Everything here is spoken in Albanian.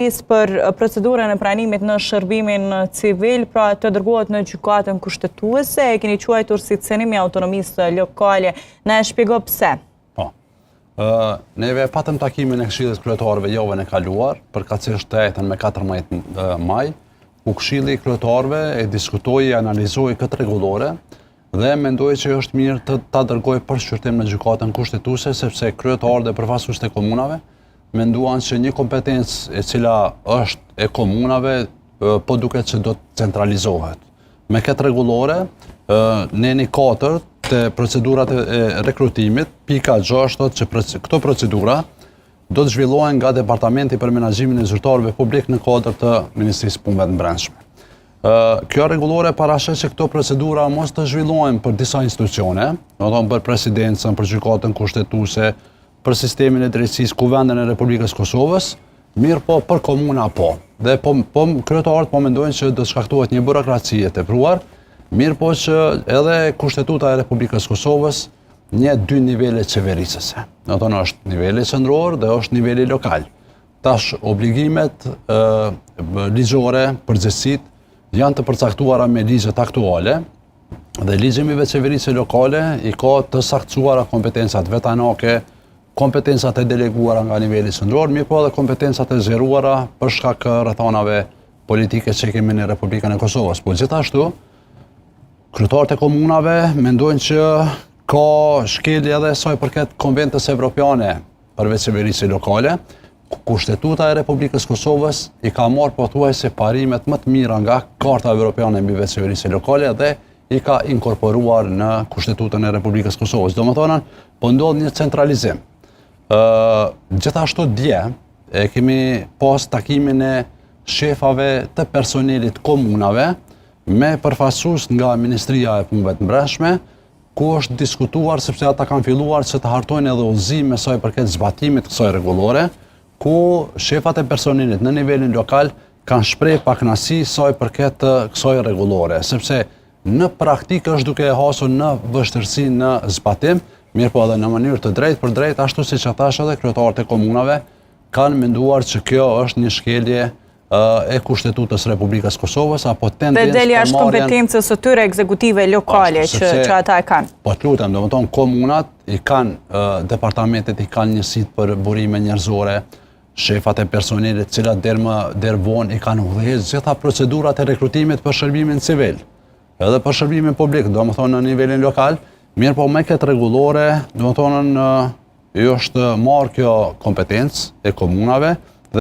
për procedurën e pranimit në shërbimin civil, pra të dërgohet në gjykatën kushtetuese, e keni quajtur si cenimi i autonomisë lokale. Na e shpjego pse? Po. Neve patëm takimin e Këshillit Kryetarëve javën e kaluar, përkatësisht të jetën me 14 maj, ku Këshilli i Kryetarëve e diskutoi e analizoi këtë rregullore dhe mendoi që është mirë të ta dërgojë për shqyrtim në gjykatën kushtetuese, sepse kryetarët dhe përfaqësuesit e komunave menduan që një kompetencë e cila është e komunave, po duket që do të centralizohet. Me këtë rregullore, në 4 të procedurat e rekrutimit, pika 6 thotë që këto procedura do të zhvillohen nga Departamenti për Menaxhimin e Zyrtarëve Publik në kuadër të Ministrisë Punëve të Brendshme. Kjo rregullore parashet që këto procedura mos të zhvillohen për disa institucione, domethënë për presidencën, për gjykatën kushtetuese, për sistemin e drejtësisë, Kuvendin e Republikës Kosovës, mirë po për komuna po. Dhe kryetarët po mendojnë që do të shkaktohet një burokraci e tepruar, mirë po që edhe Kushtetuta e Republikës Kosovës një 2 nivele qeverisëse. Domethënë është niveli qendror dhe është niveli lokal. Tash obligimet ligjore, përgjegjësitë janë të përcaktuara me ligjet aktuale dhe ligji mbi qeverisë lokale i ka të saktësuara kompetencat vetanake, kompetencat e deleguara nga niveli qendror, mirë po edhe kompetencat e zgjeruara për shkak rrethanave politike që kemi në Republikën e Kosovës. Po gjithashtu, kryetarët e komunave mendojnë që ka shkelje edhe sa i përket konventës evropiane përveç qeverisë lokale. Kushtetuta e Republikës Kosovës i ka marrë pothuajse parimet më të mira nga Karta Evropiane mbi qeverisë lokale dhe i ka inkorporuar në Kushtetutën e Republikës Kosovës. Domethënë, po ndodh një centralizim. Gjithashtu dje e kemi pas takimin e shefave të personelit komunave me përfaqësues nga Ministria e Punëve të Brendshme, ku është diskutuar sepse ata kanë filluar që të hartojnë edhe udhëzime sa i përket zbatimit të kësaj rregullore, ku shefat e personelit në nivelin lokal kanë shprehë pakënaqësi sa i përket kësaj rregullore, sepse në praktikë është duke e hasur në vështirësi në zbatim, mirë po edhe në mënyrë të drejtë për drejtë, ashtu siç thash edhe kryetarët e komunave kanë menduar që kjo është një shkelje e Kushtetutës Republikës Kosovës apo tendencë dhe deli është kompetencës së tyre ekzekutive lokale që ata e kanë. Po të lutem, domethënë komunat i kanë departamentet i kanë njësitë për burime njerëzore, shefat e personelit, cilat der vonë i kanë udhëhequr gjitha procedurat e rekrutimit për shërbimin civil, edhe për shërbimin publik, domethënë në nivelin lokal. Mirë po me këtë rregullore, domethënë është marrë kjo kompetencë e komunave